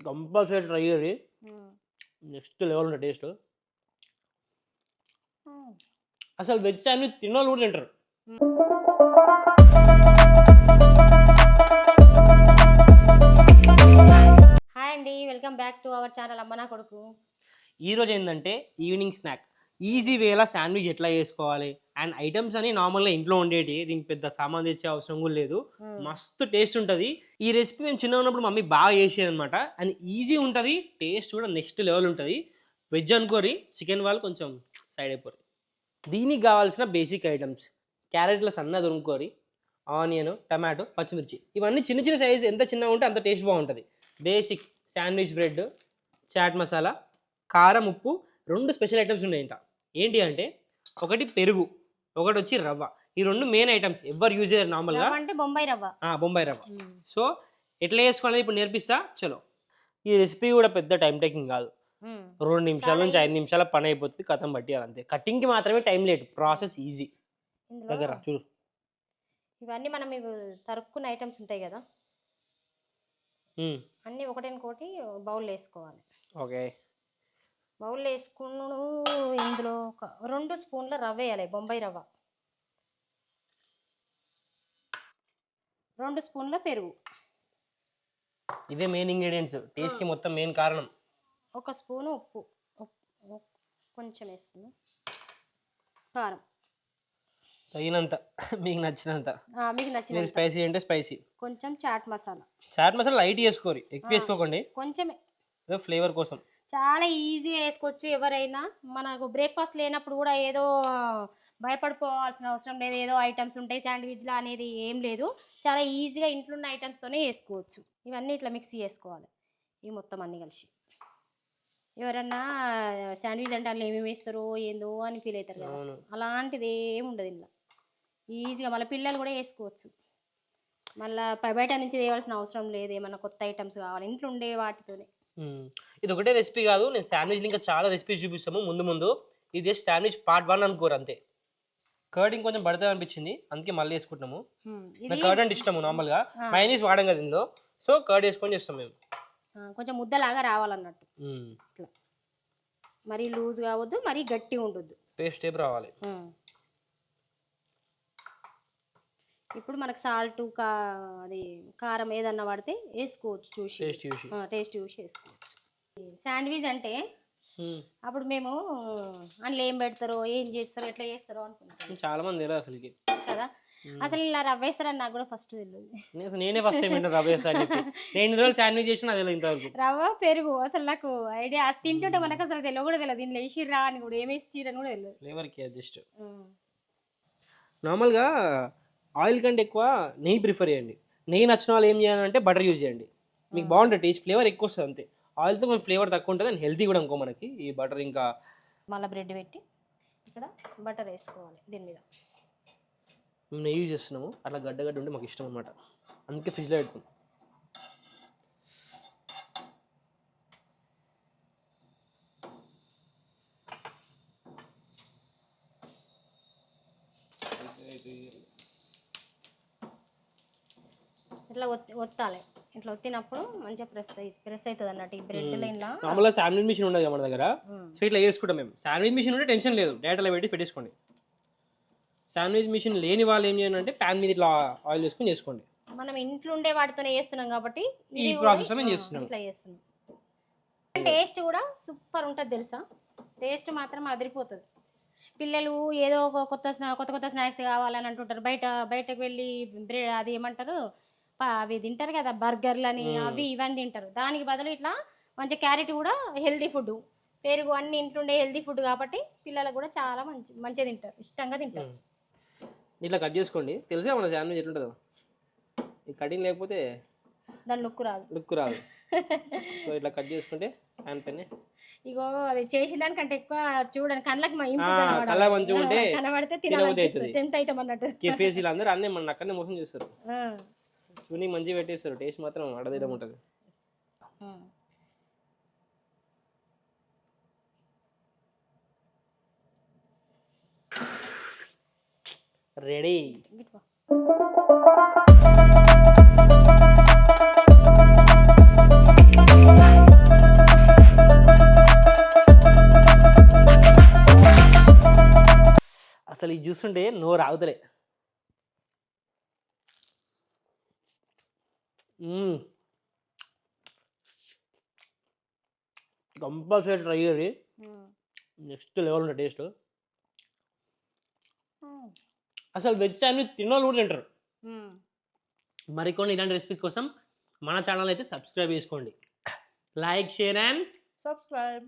Compulsory try చేయండి. Next level ఉంటుంది taste. అసలు వెజ్ శాండ్విచ్ తిన్నోళ్ళు కూడా తింటారు. హాయ్ అండి, welcome back to our channel అమ్మ నా కొడుకు. ఈరోజు ఏంటంటే ఈవినింగ్ స్నాక్ ఈజీ వేలా శాండ్విచ్ ఎట్లా చేసుకోవాలి అండ్ ఐటమ్స్ అని నార్మల్గా ఇంట్లో ఉండేటి, దీనికి పెద్ద సామాన్ తెచ్చే అవసరం కూడా లేదు. మస్తు టేస్ట్ ఉంటుంది. ఈ రెసిపీ మేము చిన్న ఉన్నప్పుడు మమ్మీ బాగా చేసేది అనమాట. అండ్ ఈజీ ఉంటుంది, టేస్ట్ కూడా నెక్స్ట్ లెవెల్ ఉంటుంది. వెజ్ అనుకోరి, చికెన్ వాళ్ళు కొంచెం సైడ్ అయిపోరు. దీనికి కావాల్సిన బేసిక్ ఐటమ్స్: క్యారెట్ల సన్న దురుముకోరి, ఆనియన్, టమాటో, పచ్చిమిర్చి. ఇవన్నీ చిన్న చిన్న సైజు, ఎంత చిన్నగా ఉంటే అంత టేస్ట్ బాగుంటుంది. Basic sandwich bread, chaat masala, కారం, ఉప్పు. 2 స్పెషల్ ఐటమ్స్ ఉన్నాయంట. ఏంటి అంటే ఒకటి పెరుగు, ఒకటి వచ్చి రవ్వ. ఈ 2 మెయిన్ ఐటమ్స్ ఎవరు యూజ్ చేయరు నార్మల్గా. అంటే బొంబాయి రవ్వ. బొంబాయి రవ్వ. సో ఎట్లా చేసుకోవాలని ఇప్పుడు నేర్పిస్తా. చలో. ఈ రెసిపీ కూడా పెద్ద టైం టేకింగ్ కాదు, 2 నిమిషాల నుంచి 5 నిమిషాల పని అయిపోతుంది. కథం బట్టి అంతే. కటింగ్కి మాత్రమే టైం లేట్, ప్రాసెస్ ఈజీ. దగ్గర చూడు, ఇవన్నీ మనం తరుక్కున్న ఐటమ్స్ ఉంటాయి కదా, అన్నీ ఒకటి బౌల్ వేసుకోవాలి. ఓకే. బౌల్ వేసుకున్నాడు. ఇందులో ఒక 2 స్పూన్ల రవ్వ వేయాలి, బొంబాయి రవ్వ. 2 స్పూన్ల పెరుగు. ఇదే మెయిన్ ఇంగ్రీడియంట్స్, టేస్ట్కి మొత్తం మెయిన్ కారణం. 1 స్పూను ఉప్పు, కొంచెం వేస్తుంది. కారం తగినంత, మీకు నచ్చినంత. మీకు నచ్చిన స్పైసీ అంటే స్పైసీ. కొంచెం చాట్ మసాలా. చాట్ మసాలా లైట్ వేసుకోరు, ఎక్కువ వేసుకోకండి, కొంచెమే, ఫ్లేవర్ కోసం. చాలా ఈజీగా వేసుకోవచ్చు ఎవరైనా. మనకు బ్రేక్ఫాస్ట్ లేనప్పుడు కూడా ఏదో భయపడిపోవాల్సిన అవసరం లేదు. ఏదో ఐటమ్స్ ఉంటాయి శాండ్విచ్లో అనేది ఏం లేదు. చాలా ఈజీగా ఇంట్లో ఉన్న ఐటమ్స్తోనే వేసుకోవచ్చు. ఇవన్నీ ఇట్లా మిక్సీ చేసుకోవాలి, ఇవి మొత్తం అన్నీ కలిసి. ఎవరన్నా శాండ్విచ్ అంటే అందులో ఏమేమి వేస్తారో ఏందో అని ఫీల్ అవుతారు కదా, అలాంటిది ఏమి ఉండదు ఇలా. ఈజీగా మళ్ళీ పిల్లలు కూడా వేసుకోవచ్చు. మళ్ళీ బయట నుంచి తేవాల్సిన అవసరం లేదు. ఏమన్నా కొత్త ఐటమ్స్ కావాలి, ఇంట్లో ఉండే వాటితోనే. ఇది ఒకటే రెసిపీ కాదు, నేను శాండ్విచ్ ఇంకా చాలా రెసిపీస్ చూపిస్తాము ముందు. ఇది జస్ట్ శాండ్విచ్ పార్ట్ 1 అనుకోరు అంతే. కర్డ్ ఇంకొంచెం పడితే అనిపించింది, అందుకే మళ్ళీ వేసుకుంటున్నాము. కర్డ్ అంటే ఇష్టము నార్మల్గా, మైనీస్ వాడం కదా ఇందులో, సో కర్డ్ వేసుకొని చేస్తాం మేము. కొంచెం ముద్దలాగా రావాలన్నట్టు. ఇట్లా మరీ లూజ్ కావద్దు, మరీ గట్టి ఉండొద్దు, పేస్ట్ టైప్ రావాలి. ఇప్పుడు మనకు సాల్ట్, అది కారం ఏదన్నా పడితే వేసుకోవచ్చు, టేస్ట్ చూసి వేసుకోవచ్చు. శాండ్విచ్ అంటే అప్పుడు మేము అందులో ఏం పెడతారో, ఏం చేస్తారో, ఎట్లా చేస్తారో అనుకుంటాం. చాలా మంది తెలియదు అసలు కదా. అసలు ఇలా రవ్వ వేస్తారని నాకు కూడా ఫస్ట్ తెలియదు. నేనే ఫస్ట్ టైం రవ్వ వేస్తాను. నేను శాండ్విచ్ చేసిన రవ్వ పెరుగు అసలు నాకు ఐడియా. తింటుంటే మనకు అసలు తెలియదు కూడా తెలియదు, దీనిలో వేసిర్రా అని కూడా, ఏమి వేసిరని కూడా తెలియదు. ఫ్లేవర్కి జస్ట్ నార్మల్గా ఆయిల్ కంటే ఎక్కువ నెయ్యి ప్రిఫర్ చేయండి. నెయ్యి నచ్చిన వాళ్ళు ఏం చేయాలంటే బటర్ యూజ్ చేయండి, మీకు బాగుంటుంది టేస్ట్, ఫ్లేవర్ ఎక్కువ వస్తుంది అంతే. ఆయిల్తో కొంచెం ఫ్లేవర్ తక్కువ ఉంటుంది అండ్ హెల్తీ కూడా అనుకో మనకి ఈ బటర్. ఇంకా మళ్ళీ బ్రెడ్ పెట్టి ఇక్కడ బటర్ వేసుకోవాలి దీని మీద. మేము నెయ్యి యూజ్ చేస్తున్నాము, అట్లా గడ్డ ఉంటే మాకు ఇష్టం అనమాట, అందుకే ఫ్రిడ్జ్లో పెట్టుకున్నాం. ఇట్లా ఒత్తాలి. ఇట్లా ఒత్తినప్పుడు మంచిగా ప్రెస్ అవుతుంది అన్నట్టు. ఈ బ్రెడ్ లైన్లో మామూలుగా శాండ్విచ్ మిషన్ ఉండదు మన దగ్గర, సో ఇట్లా వేసుకుంటాం మేము. శాండ్విచ్ మిషన్ ఉంటే టెన్షన్ లేదు, డైరెక్ట్ అలా పెట్టేసుకోండి. శాండ్విచ్ మిషన్ లేని వాళ్ళు ఏం చేయాలి అంటే ప్యాన్ మీద ఇట్లా ఆయిల్ వేసుకొని చేసుకోండి. మనం ఇంట్లో ఉండే వాటితోనే చేస్తున్నాం కాబట్టి ఈ ప్రాసెస్ మేము చేస్తున్నాం. ఇట్లా చేస్తున్నాం. టేస్ట్ కూడా సూపర్ ఉంటుంది తెలుసా, టేస్ట్ మాత్రం అదిరిపోతుంది. పిల్లలు ఏదో ఒక కొత్త స్నాక్స్ కావాలని అంటుంటారు. బయటకు వెళ్ళి బ్రెడ్ అది ఏమంటారు అవి తింటారు కదా, బర్గర్లని అవి ఇవన్నీ తింటారు. దానికి బదులు ఇట్లా మంచి క్యారెట్ కూడా హెల్తీ ఫుడ్, పెరుగు అన్ని ఇంట్లో ఉండే హెల్తీ ఫుడ్ కాబట్టి పిల్లలకు కూడా చాలా మంచిగా తింటారు, ఇష్టంగా తింటారు. ఇట్లా కట్ చేసుకోండి, తెలుసా మన శాండ్విచ్ ఎట్లుంటుందో. ఈ కటింగ్ లేకపోతే దాని లుక్ రాదు. సో ఇట్లా కట్ చేసుకుంటే ప్యాన్ పైన ఇగో అది చేసిన దానికంటే ఎక్కువ చూడండి, కళ్ళకి మంచిగా ఉంటే కనబడితే టెంప్ట్ అవుతాం అన్నట్టు. కెఫేస్ అందరూ అన్నీ మన అక్కడనే మోసం చేస్తారు, చూనికి మంచిగా పెట్టేస్తారు, టేస్ట్ మాత్రం అడదేయడం ఉంటుంది. రెడీ. అసలు ఇది చూస్తుంటే నోరు ఆగుతలే. కంపల్సరీ ట్రై చేయాలి. నెక్స్ట్ లెవెల్ ఉంటుంది టేస్ట్. అసలు వెజ్ శాండ్విచ్ తిన్నోళ్ళు కూడా తింటారు. మరికొన్ని ఇలాంటి రెసిపీ కోసం మన ఛానల్ అయితే సబ్స్క్రైబ్ చేసుకోండి. Like, share and subscribe.